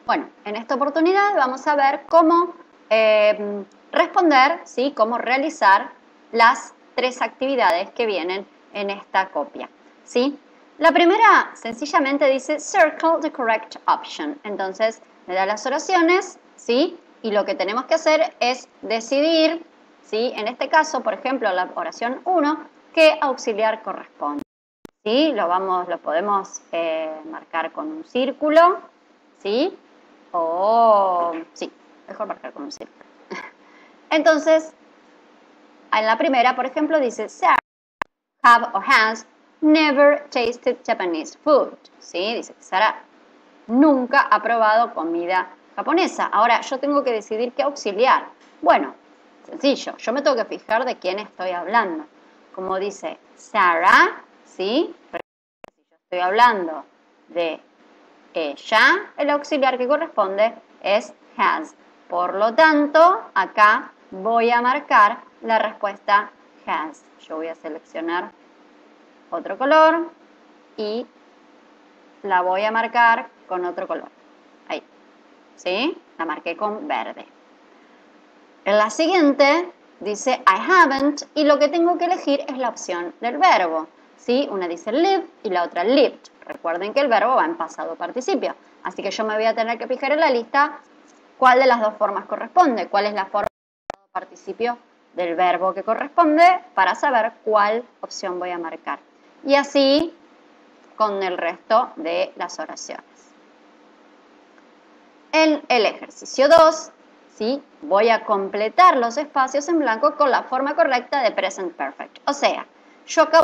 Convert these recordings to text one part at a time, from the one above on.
Bueno, en esta oportunidad vamos a ver cómo responder, ¿sí? Cómo realizar las 3 actividades que vienen en esta copia, ¿sí? La primera sencillamente dice circle the correct option. Entonces me da las oraciones, ¿sí? Y lo que tenemos que hacer es decidir, ¿sí? En este caso, por ejemplo, la oración 1, ¿qué auxiliar corresponde? ¿Sí? Lo podemos marcar con un círculo, ¿sí? O, sí, mejor marcar con un círculo. Entonces, en la primera, por ejemplo, dice Sarah have or has never tasted Japanese food, ¿sí? Dice que Sara nunca ha probado comida japonesa. Ahora, yo tengo que decidir qué auxiliar. Bueno, sencillo, yo me tengo que fijar de quién estoy hablando. Como dice Sarah, ¿sí? Si yo estoy hablando de ella, el auxiliar que corresponde es has. Por lo tanto, acá voy a marcar la respuesta has. Yo voy a seleccionar otro color y la voy a marcar con otro color. Ahí, ¿sí? La marqué con verde. En la siguiente dice I haven't y lo que tengo que elegir es la opción del verbo, ¿sí? Una dice live y la otra lived. Recuerden que el verbo va en pasado participio, así que yo me voy a tener que fijar en la lista cuál de las dos formas corresponde, cuál es la forma de pasado participio del verbo que corresponde para saber cuál opción voy a marcar. Y así con el resto de las oraciones. En el ejercicio 2, ¿sí? Voy a completar los espacios en blanco con la forma correcta de present perfect. O sea, yo acá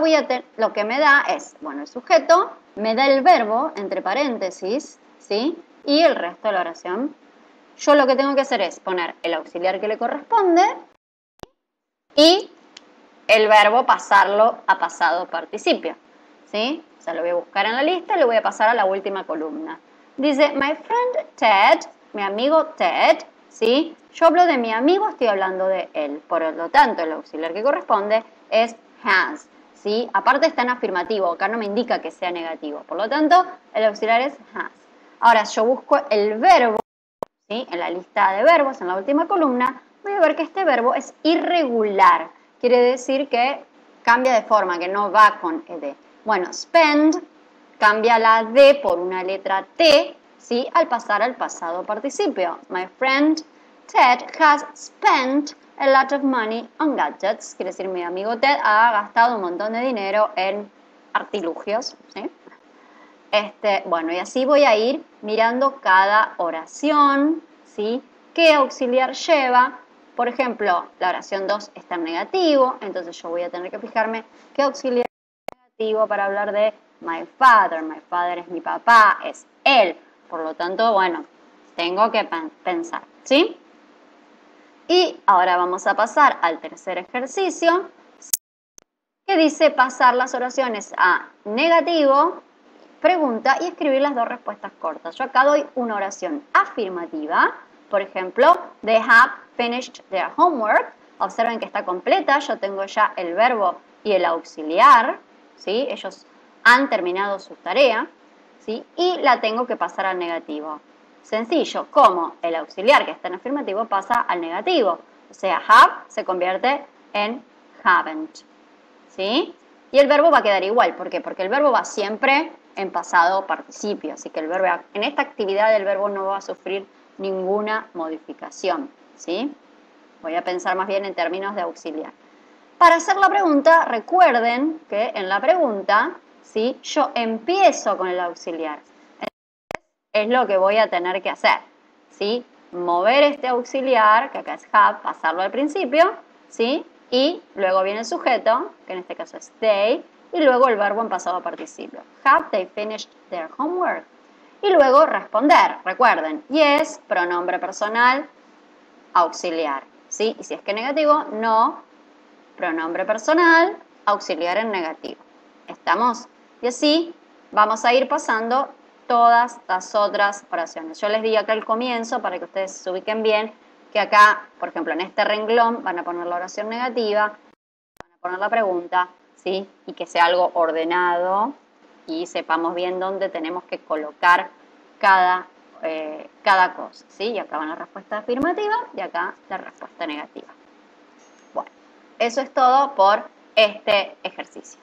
lo que me da es, bueno, el sujeto me da el verbo, entre paréntesis, ¿sí? Y el resto de la oración. Yo lo que tengo que hacer es poner el auxiliar que le corresponde y el verbo pasarlo a pasado participio, ¿sí? O sea, lo voy a buscar en la lista y lo voy a pasar a la última columna. Dice, my friend Ted, mi amigo Ted, ¿sí? Yo hablo de mi amigo, estoy hablando de él. Por lo tanto, el auxiliar que corresponde es has, ¿sí? Aparte está en afirmativo, acá no me indica que sea negativo. Por lo tanto, el auxiliar es has. Ahora, yo busco el verbo, ¿sí? En la lista de verbos, en la última columna, voy a ver que este verbo es irregular. Quiere decir que cambia de forma, que no va con ed. Bueno, spend cambia la D por una letra T, ¿sí? Al pasar al pasado participio. My friend Ted has spent a lot of money on gadgets. Quiere decir, mi amigo Ted ha gastado un montón de dinero en artilugios, ¿sí? Bueno, y así voy a ir mirando cada oración, ¿sí? ¿Qué auxiliar lleva? Por ejemplo, la oración 2 está en negativo, entonces yo voy a tener que fijarme qué auxiliar es negativo para hablar de my father. My father es mi papá, es él. Por lo tanto, bueno, tengo que pensar, ¿sí? Y ahora vamos a pasar al tercer ejercicio, que dice pasar las oraciones a negativo, pregunta y escribir las dos respuestas cortas. Yo acá doy una oración afirmativa, por ejemplo, they have finished their homework. Observen que está completa, yo tengo ya el verbo y el auxiliar, ¿sí? Ellos han terminado su tarea, ¿sí? Y la tengo que pasar al negativo. Sencillo, como el auxiliar que está en afirmativo pasa al negativo. O sea, have se convierte en haven't, ¿sí? Y el verbo va a quedar igual. ¿Por qué? Porque el verbo va siempre en pasado participio. Así que el verbo, en esta actividad el verbo no va a sufrir ninguna modificación, ¿sí? Voy a pensar más bien en términos de auxiliar. Para hacer la pregunta, recuerden que en la pregunta, ¿sí? Yo empiezo con el auxiliar. Entonces, es lo que voy a tener que hacer, ¿sí? Mover este auxiliar, que acá es have, pasarlo al principio, ¿sí? Y luego viene el sujeto, que en este caso es they, y luego el verbo en pasado participio. Have they finished their homework? Y luego responder. Recuerden, yes, pronombre personal, auxiliar, ¿sí? Y si es que negativo, no, pronombre personal, auxiliar en negativo. ¿Estamos? Y así vamos a ir pasando todas las otras oraciones. Yo les di acá al comienzo, para que ustedes se ubiquen bien, que acá, por ejemplo, en este renglón van a poner la oración negativa, van a poner la pregunta, ¿sí? Y que sea algo ordenado y sepamos bien dónde tenemos que colocar cada cada cosa, ¿sí? Y acá va la respuesta afirmativa y acá la respuesta negativa. Bueno, eso es todo por este ejercicio.